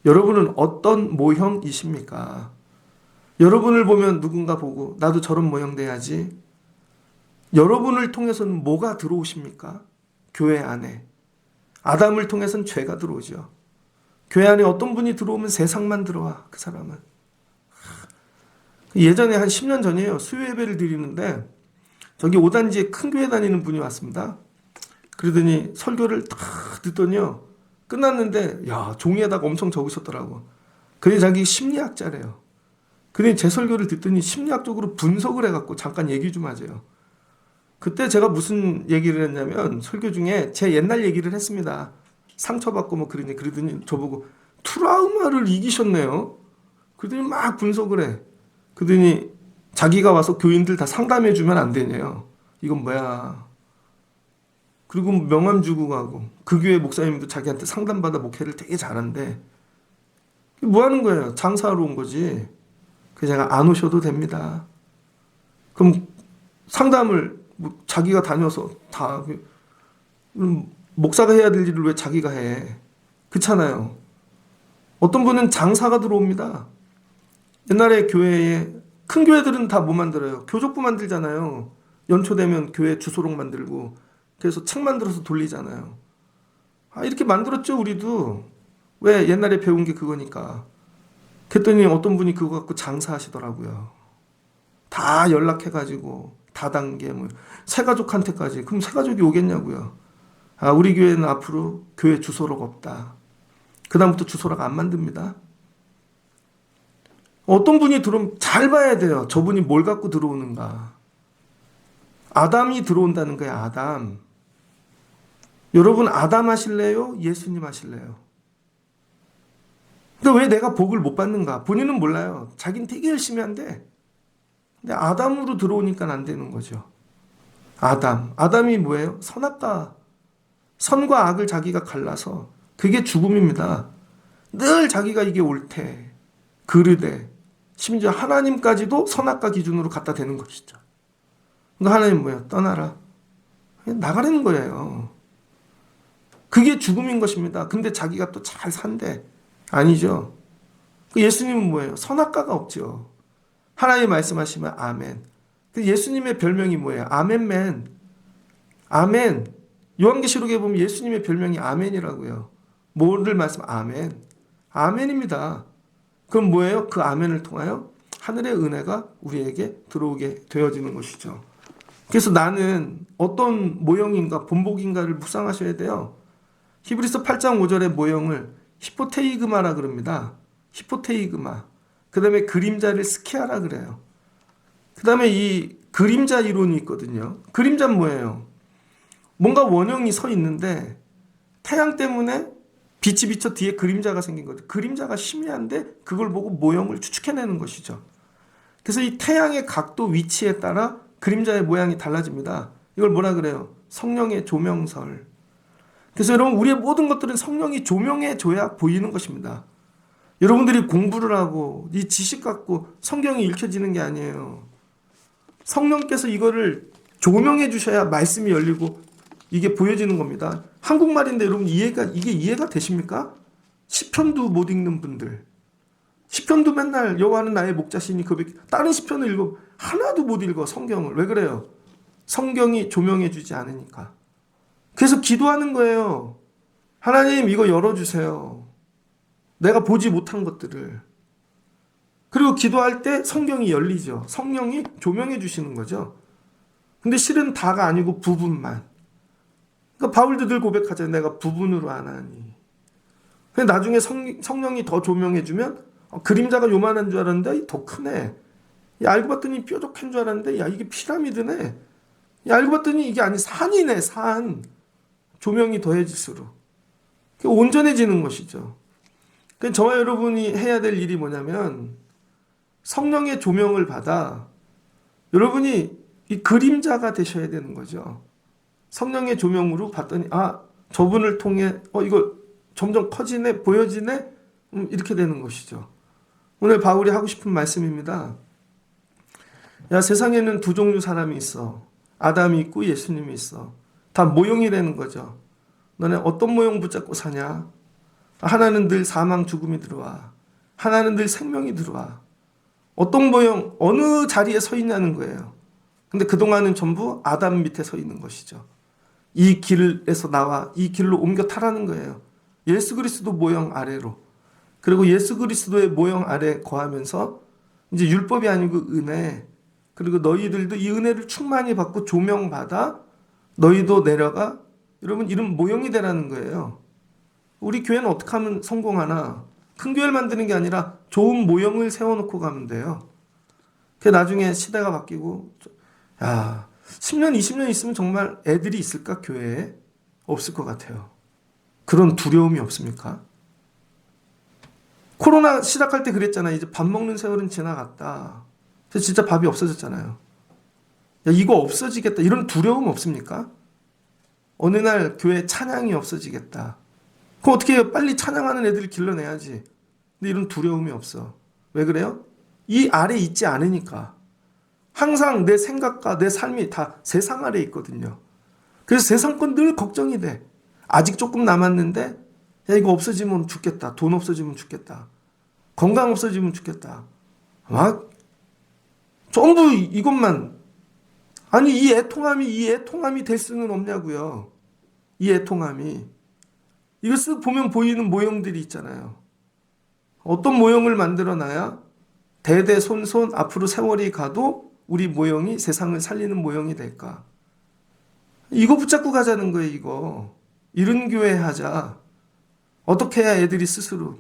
여러분은 어떤 모형이십니까? 여러분을 보면 누군가 보고 나도 저런 모형 돼야지. 여러분을 통해서는 뭐가 들어오십니까? 교회 안에. 아담을 통해서는 죄가 들어오죠. 교회 안에 어떤 분이 들어오면 세상만 들어와. 그 사람은. 예전에 한 10년 전이에요. 수요 예배를 드리는데 저기 5단지에 큰 교회 다니는 분이 왔습니다. 그러더니 설교를 다 듣더니요. 끝났는데 야, 종이에다가 엄청 적으셨더라고. 그게 자기 심리학자래요. 그러더니 제 설교를 듣더니 심리학적으로 분석을 해갖고 잠깐 얘기 좀 하세요. 그때 제가 무슨 얘기를 했냐면 설교 중에 제 옛날 얘기를 했습니다. 상처받고 뭐 그러더니 저보고 트라우마를 이기셨네요. 그러더니 막 분석을 해. 그러더니 자기가 와서 교인들 다 상담해 주면 안 되냐요. 이건 뭐야. 그리고 명함 주고 가고 그 교회 목사님도 자기한테 상담받아 목회를 되게 잘한대. 뭐 하는 거예요? 장사하러 온 거지. 그래서 제가 안 오셔도 됩니다. 그럼 상담을 자기가 다녀서 다 목사가 해야 될 일을 왜 자기가 해? 그렇잖아요. 어떤 분은 장사가 들어옵니다. 옛날에 교회에 큰 교회들은 다 뭐 만들어요? 교족부 만들잖아요. 연초되면 교회 주소록 만들고 그래서 책 만들어서 돌리잖아요. 이렇게 만들었죠 우리도. 왜? 옛날에 배운 게 그거니까. 그랬더니 어떤 분이 그거 갖고 장사하시더라고요. 다 연락해가지고 다단계 뭐 새가족한테까지. 그럼 새가족이 오겠냐고요. 우리 교회는 앞으로 교회 주소록 없다. 그 다음부터 주소록 안 만듭니다. 어떤 분이 들어오면 잘 봐야 돼요. 저분이 뭘 갖고 들어오는가. 아담이 들어온다는 거예요. 아담. 여러분 아담 하실래요? 예수님 하실래요? 근데 왜 내가 복을 못 받는가? 본인은 몰라요. 자기는 되게 열심히 한대. 근데 아담으로 들어오니까 안 되는 거죠. 아담이 뭐예요? 선악과. 선과 악을 자기가 갈라서 그게 죽음입니다. 늘 자기가 이게 옳대. 그르되. 심지어 하나님까지도 선악과 기준으로 갖다 대는 것이죠. 그러니까 하나님 뭐예요? 떠나라. 나가라는 거예요. 그게 죽음인 것입니다. 근데 자기가 또 잘 산대. 아니죠. 예수님은 뭐예요? 선악과가 없죠. 하나님 말씀하시면 아멘. 예수님의 별명이 뭐예요? 아멘맨. 아멘. 요한계시록에 보면 예수님의 별명이 아멘이라고요. 뭐를 말씀? 아멘. 아멘입니다. 그럼 뭐예요? 그 아멘을 통하여 하늘의 은혜가 우리에게 들어오게 되어지는 것이죠. 그래서 나는 어떤 모형인가 본복인가를 묵상하셔야 돼요. 히브리서 8장 5절의 모형을 히포테이그마라 그럽니다. 히포테이그마. 그 다음에 그림자를 스키아라 그래요. 그 다음에 이 그림자 이론이 있거든요. 그림자는 뭐예요? 뭔가 원형이 서 있는데 태양 때문에 빛이 비쳐 뒤에 그림자가 생긴 거죠. 그림자가 희미한데 그걸 보고 모형을 추측해내는 것이죠. 그래서 이 태양의 각도 위치에 따라 그림자의 모양이 달라집니다. 이걸 뭐라 그래요? 성령의 조명설. 그래서 여러분, 우리의 모든 것들은 성령이 조명해 줘야 보이는 것입니다. 여러분들이 공부를 하고 이 지식 갖고 성경이 읽혀지는 게 아니에요. 성령께서 이거를 조명해 주셔야 말씀이 열리고 이게 보여지는 겁니다. 한국말인데 여러분 이게 이해가 되십니까? 시편도 못 읽는 분들, 시편도 맨날 여호와는 나의 목자시니 다른 시편을 읽어 하나도 못 읽어. 성경을. 왜 그래요? 성경이 조명해 주지 않으니까. 그래서 기도하는 거예요. 하나님, 이거 열어주세요. 내가 보지 못한 것들을. 그리고 기도할 때 성경이 열리죠. 성령이 조명해 주시는 거죠. 근데 실은 다가 아니고 부분만. 그러니까 바울도 늘 고백하잖아요. 내가 부분으로 안 하니. 근데 나중에 성령이 더 조명해 주면 그림자가 요만한 줄 알았는데 더 크네. 야, 알고 봤더니 뾰족한 줄 알았는데 야, 이게 피라미드네. 야, 알고 봤더니 이게 아니 산이네. 산. 조명이 더해질수록 온전해지는 것이죠. 그러니까 저와 여러분이 해야 될 일이 뭐냐면 성령의 조명을 받아 여러분이 이 그림자가 되셔야 되는 거죠. 성령의 조명으로 봤더니 저분을 통해 이거 점점 커지네, 보여지네, 이렇게 되는 것이죠. 오늘 바울이 하고 싶은 말씀입니다. 야, 세상에는 두 종류 사람이 있어. 아담이 있고 예수님이 있어. 다 모형이라는 거죠. 너네 어떤 모형 붙잡고 사냐? 하나는 늘 사망 죽음이 들어와. 하나는 늘 생명이 들어와. 어떤 모형, 어느 자리에 서 있냐는 거예요. 근데 그동안은 전부 아담 밑에 서 있는 것이죠. 이 길에서 나와 이 길로 옮겨 타라는 거예요. 예수 그리스도 모형 아래로. 그리고 예수 그리스도의 모형 아래 거하면서 이제 율법이 아니고 은혜. 그리고 너희들도 이 은혜를 충만히 받고 조명받아 너희도 내려가 여러분 이런 모형이 되라는 거예요. 우리 교회는 어떻게 하면 성공하나? 큰 교회를 만드는 게 아니라 좋은 모형을 세워놓고 가면 돼요. 그 나중에 시대가 바뀌고 10년 20년 있으면 정말 애들이 있을까? 교회에? 없을 것 같아요. 그런 두려움이 없습니까? 코로나 시작할 때 그랬잖아요. 이제 밥 먹는 세월은 지나갔다. 그래서 진짜 밥이 없어졌잖아요. 야, 이거 없어지겠다. 이런 두려움 없습니까? 어느 날 교회 찬양이 없어지겠다. 그럼 어떻게 해요? 빨리 찬양하는 애들을 길러내야지. 근데 이런 두려움이 없어. 왜 그래요? 이 아래 있지 않으니까. 항상 내 생각과 내 삶이 다 세상 아래 있거든요. 그래서 세상 건 늘 걱정이 돼. 아직 조금 남았는데 야, 이거 없어지면 죽겠다. 돈 없어지면 죽겠다. 건강 없어지면 죽겠다. 막 전부 이것만. 아니 이 애통함이 될 수는 없냐고요. 이 애통함이. 이거 쓱 보면 보이는 모형들이 있잖아요. 어떤 모형을 만들어놔야 대대손손 앞으로 세월이 가도 우리 모형이 세상을 살리는 모형이 될까? 이거 붙잡고 가자는 거예요. 이거. 이런 교회 하자. 어떻게 해야 애들이 스스로.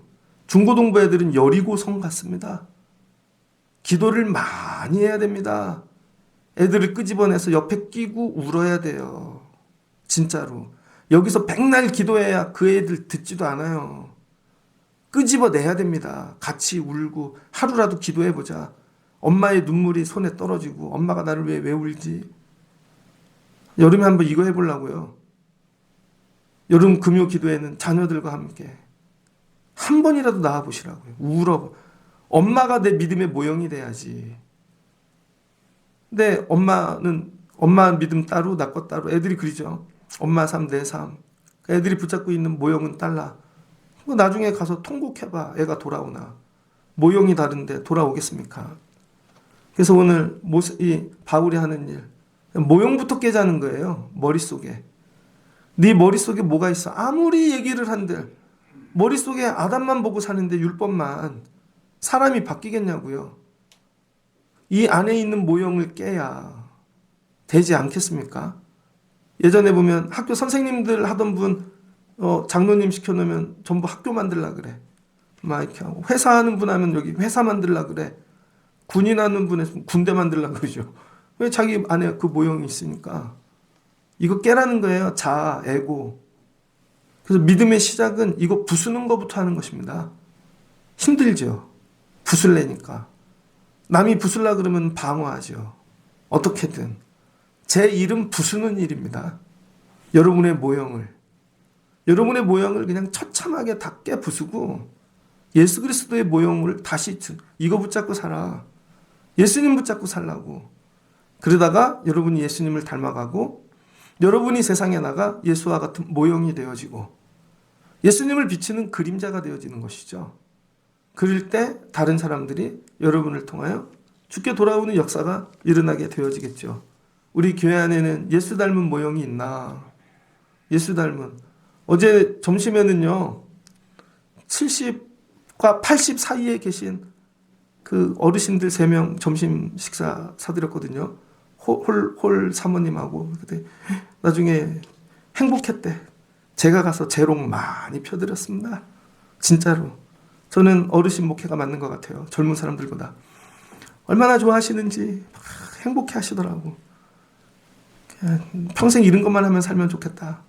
중고등부 애들은 여리고성 같습니다. 기도를 많이 해야 됩니다. 애들을 끄집어내서 옆에 끼고 울어야 돼요. 진짜로. 여기서 백날 기도해야 그 애들 듣지도 않아요. 끄집어내야 됩니다. 같이 울고 하루라도 기도해보자. 엄마의 눈물이 손에 떨어지고 엄마가 나를 왜 울지? 여름에 한번 이거 해보려고요. 여름 금요 기도회는 자녀들과 함께 한 번이라도 나와보시라고요. 울어. 엄마가 내 믿음의 모형이 돼야지. 근데 엄마 믿음 따로 나 것 따로. 애들이 그러죠. 엄마 삶 내 삶. 애들이 붙잡고 있는 모형은 달라. 나중에 가서 통곡해봐. 애가 돌아오나. 모형이 다른데 돌아오겠습니까? 그래서 오늘 이 바울이 하는 일. 모형부터 깨자는 거예요. 머릿속에. 네 머릿속에 뭐가 있어? 아무리 얘기를 한들 머릿속에 아담만 보고 사는데 율법만. 사람이 바뀌겠냐고요. 이 안에 있는 모형을 깨야 되지 않겠습니까? 예전에 보면 학교 선생님들 하던 분 장로님 시켜놓으면 전부 학교 만들라 그래. 막 이렇게 하고 회사 하는 분 하면 여기 회사 만들라 그래. 군인 하는 분 했으면 군대 만들라 그러죠. 왜? 자기 안에 그 모형이 있으니까. 이거 깨라는 거예요. 자아, 에고. 그래서 믿음의 시작은 이거 부수는 것부터 하는 것입니다. 힘들죠. 부술래니까. 남이 부술라 그러면 방어하죠. 어떻게든. 제 일은 부수는 일입니다. 여러분의 모형을 그냥 처참하게 다 깨 부수고 예수 그리스도의 모형을 다시 이거 붙잡고 살아. 예수님 붙잡고 살라고. 그러다가 여러분이 예수님을 닮아가고 여러분이 세상에 나가 예수와 같은 모형이 되어지고 예수님을 비치는 그림자가 되어지는 것이죠. 그럴 때 다른 사람들이 여러분을 통하여 주께 돌아오는 역사가 일어나게 되어지겠죠. 우리 교회 안에는 예수 닮은 모형이 있나? 예수 닮은. 어제 점심에는요, 70과 80 사이에 계신 그 어르신들 3명 점심 식사 사드렸거든요. 홀 사모님하고. 그때 나중에 행복했대. 제가 가서 재롱 많이 펴드렸습니다. 진짜로. 저는 어르신 목회가 맞는 것 같아요. 젊은 사람들보다. 얼마나 좋아하시는지 행복해 하시더라고. 평생 이런 것만 하면 살면 좋겠다.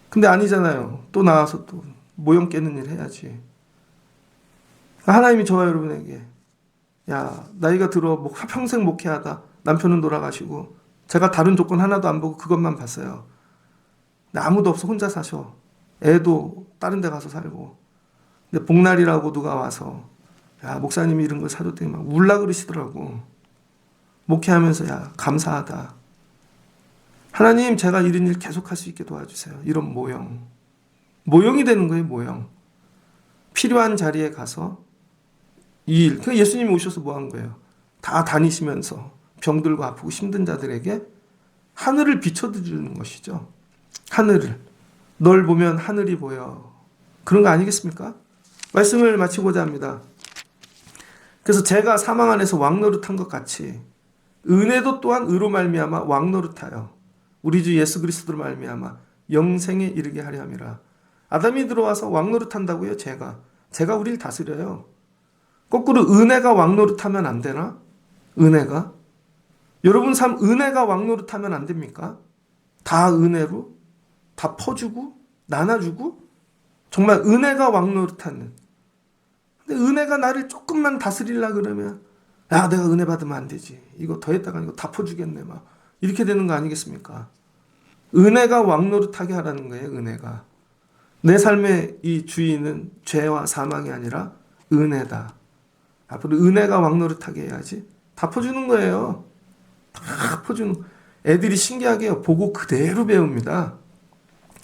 근데 아니잖아요. 또 나와서 또 모형 깨는 일 해야지. 하나님이 저와 여러분에게 야, 나이가 들어 평생 목회하다 남편은 돌아가시고 제가 다른 조건 하나도 안 보고 그것만 봤어요. 근데 아무도 없어. 혼자 사셔. 애도 다른 데 가서 살고. 근데 복날이라고 누가 와서 야, 목사님이 이런 걸 사줬더니 막 울라 그러시더라고. 목회하면서 야, 감사하다. 하나님, 제가 이런 일 계속할 수 있게 도와주세요. 이런 모형. 모형이 되는 거예요, 모형. 필요한 자리에 가서 이 일. 그 예수님이 오셔서 뭐 한 거예요? 다 다니시면서 병들고 아프고 힘든 자들에게 하늘을 비춰주는 것이죠. 하늘을. 널 보면 하늘이 보여. 그런 거 아니겠습니까? 말씀을 마치고자 합니다. 그래서 제가 사망 안에서 왕노릇한 것 같이 은혜도 또한 의로 말미암아 왕노릇하여 우리 주 예수 그리스도로 말미암아 영생에 이르게 하려 함이라. 아담이 들어와서 왕노릇한다고요. 제가 우리를 다스려요. 거꾸로 은혜가 왕노릇하면 안 되나? 은혜가? 여러분 삶 은혜가 왕노릇하면 안 됩니까? 다 은혜로 다 퍼주고 나눠주고 정말 은혜가 왕노릇하는. 근데 은혜가 나를 조금만 다스리려 그러면 야, 내가 은혜 받으면 안 되지. 이거 더했다가 이거 다 퍼주겠네. 막 이렇게 되는 거 아니겠습니까? 은혜가 왕노릇하게 하라는 거예요. 은혜가. 내 삶의 이 주인은 죄와 사망이 아니라 은혜다. 앞으로 은혜가 왕노릇하게 해야지. 다 퍼주는 거예요. 다 퍼주는. 애들이 신기하게요. 보고 그대로 배웁니다.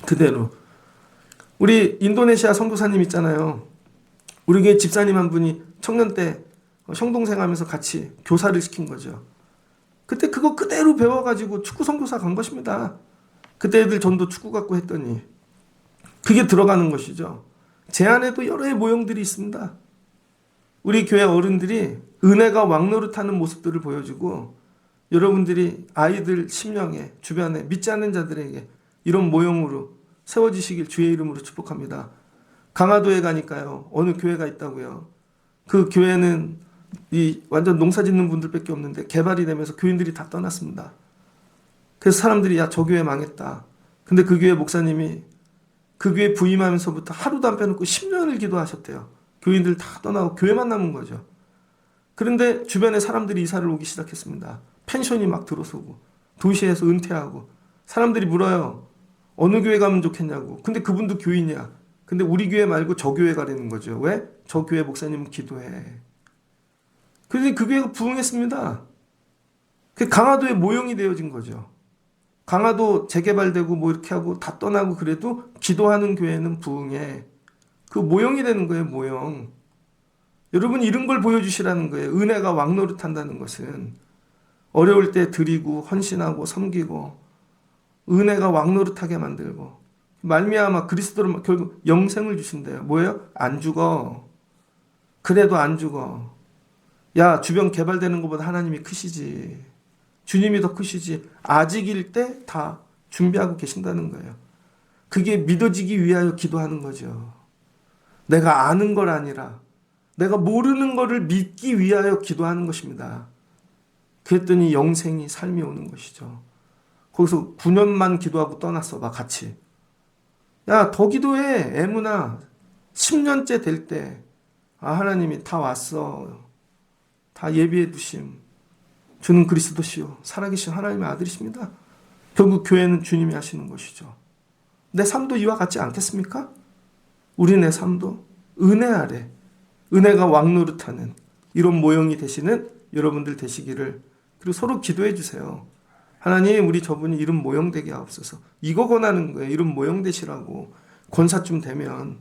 그대로. 우리 인도네시아 선교사님 있잖아요. 우리 교회 집사님 한 분이 청년 때 형동생 하면서 같이 교사를 시킨 거죠. 그때 그거 그대로 배워가지고 축구 선교사 간 것입니다. 그때 애들 전도 축구 갖고 했더니 그게 들어가는 것이죠. 제 안에도 여러의 모형들이 있습니다. 우리 교회 어른들이 은혜가 왕노릇하는 모습들을 보여주고 여러분들이 아이들 심령에 주변에 믿지 않는 자들에게 이런 모형으로 세워지시길 주의 이름으로 축복합니다. 강화도에 가니까요. 어느 교회가 있다고요. 그 교회는 이 완전 농사 짓는 분들밖에 없는데 개발이 되면서 교인들이 다 떠났습니다. 그래서 사람들이 야, 저 교회 망했다. 근데 그 교회 목사님이 그 교회 부임하면서부터 하루도 안 빼놓고 10년을 기도하셨대요. 교인들 다 떠나고 교회만 남은 거죠. 그런데 주변에 사람들이 이사를 오기 시작했습니다. 펜션이 막 들어서고 도시에서 은퇴하고 사람들이 물어요. 어느 교회 가면 좋겠냐고. 근데 그분도 교인이야. 근데 우리 교회 말고 저 교회 가라는 거죠. 왜? 저 교회 목사님은 기도해. 그래서 그 교회가 부흥했습니다. 그 강화도의 모형이 되어진 거죠. 강화도 재개발되고 뭐 이렇게 하고 다 떠나고 그래도 기도하는 교회는 부흥해. 그 모형이 되는 거예요, 모형. 여러분 이런 걸 보여주시라는 거예요. 은혜가 왕노릇한다는 것은 어려울 때 드리고 헌신하고 섬기고 은혜가 왕노릇하게 만들고 말미암아 그리스도로 결국 영생을 주신대요. 뭐예요? 안 죽어. 그래도 안 죽어. 야, 주변 개발되는 것보다 하나님이 크시지. 주님이 더 크시지. 아직일 때 다 준비하고 계신다는 거예요. 그게 믿어지기 위하여 기도하는 거죠. 내가 아는 걸 아니라 내가 모르는 거를 믿기 위하여 기도하는 것입니다. 그랬더니 영생이 삶이 오는 것이죠. 거기서 9년만 기도하고 떠났어 봐 같이. 야, 더 기도해. 애무나 10년째 될 때 하나님이 다 왔어. 다 예비해 두심. 주는 그리스도시요 살아계신 하나님의 아들이십니다. 결국 교회는 주님이 하시는 것이죠. 내 삶도 이와 같지 않겠습니까? 우리네 삶도 은혜 아래 은혜가 왕노릇하는 이런 모형이 되시는 여러분들 되시기를. 그리고 서로 기도해 주세요. 하나님, 우리 저분이 이런 모형 되게 하옵소서. 이거 권하는 거예요. 이런 모형 되시라고. 권사쯤 되면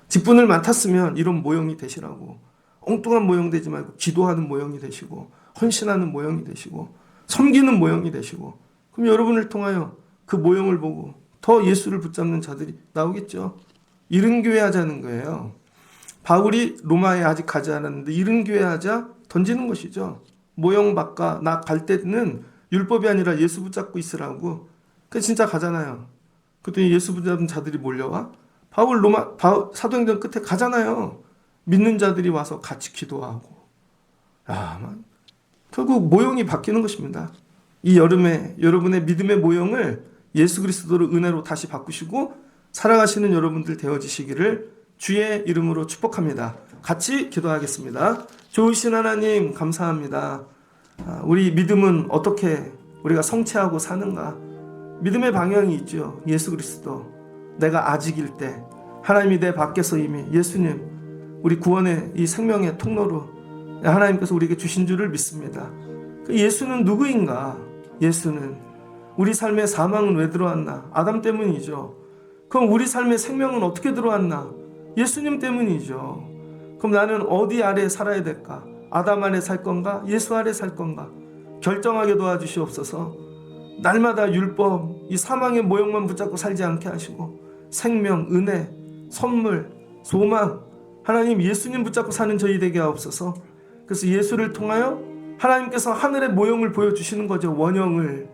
직분을 맡았으면 이런 모형이 되시라고. 엉뚱한 모형 되지 말고 기도하는 모형이 되시고 헌신하는 모형이 되시고 섬기는 모형이 되시고, 그럼 여러분을 통하여 그 모형을 보고 더 예수를 붙잡는 자들이 나오겠죠. 이른 교회 하자는 거예요. 바울이 로마에 아직 가지 않았는데 이른 교회 하자 던지는 것이죠. 모형 바꿔. 나 갈 때는 율법이 아니라 예수 붙잡고 있으라고. 그 진짜 가잖아요. 그랬더니 예수 붙잡은 자들이 몰려와. 바울 사도행전 끝에 가잖아요. 믿는 자들이 와서 같이 기도하고. 결국 모형이 바뀌는 것입니다. 이 여름에 여러분의 믿음의 모형을 예수 그리스도로 은혜로 다시 바꾸시고 살아가시는 여러분들 되어지시기를 주의 이름으로 축복합니다. 같이 기도하겠습니다. 좋으신 하나님 감사합니다. 우리 믿음은 어떻게 우리가 성취하고 사는가? 믿음의 방향이 있죠. 예수 그리스도. 내가 아직일 때 하나님이 내 밖에서 이미 예수님, 우리 구원의 이 생명의 통로로 하나님께서 우리에게 주신 줄을 믿습니다. 그 예수는 누구인가? 예수는 우리 삶의 사망은 왜 들어왔나? 아담 때문이죠. 그럼 우리 삶의 생명은 어떻게 들어왔나? 예수님 때문이죠. 그럼 나는 어디 아래 살아야 될까? 아담 아래 살 건가? 예수 아래 살 건가? 결정하게 도와주시옵소서. 날마다 율법, 이 사망의 모형만 붙잡고 살지 않게 하시고 생명, 은혜, 선물, 소망, 하나님 예수님 붙잡고 사는 저희 되게 하옵소서. 그래서 예수를 통하여 하나님께서 하늘의 모형을 보여주시는 거죠. 원형을.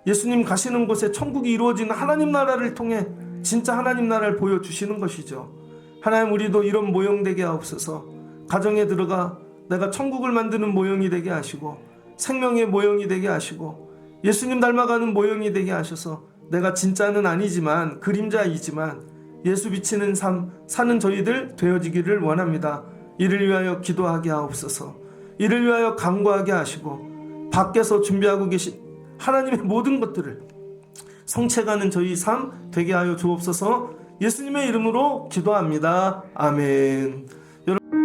예수님 가시는 곳에 천국이 이루어지는 하나님 나라를 통해 진짜 하나님 나라를 보여주시는 것이죠. 하나님, 우리도 이런 모형 되게 하옵소서. 가정에 들어가 내가 천국을 만드는 모형이 되게 하시고 생명의 모형이 되게 하시고 예수님 닮아가는 모형이 되게 하셔서 내가 진짜는 아니지만 그림자이지만 예수 비치는 삶 사는 저희들 되어지기를 원합니다. 이를 위하여 기도하게 하옵소서. 이를 위하여 간구하게 하시고 밖에서 준비하고 계신 하나님의 모든 것들을 성취가는 저희 삶 되게 하여 주옵소서. 예수님의 이름으로 기도합니다. 아멘. 여러분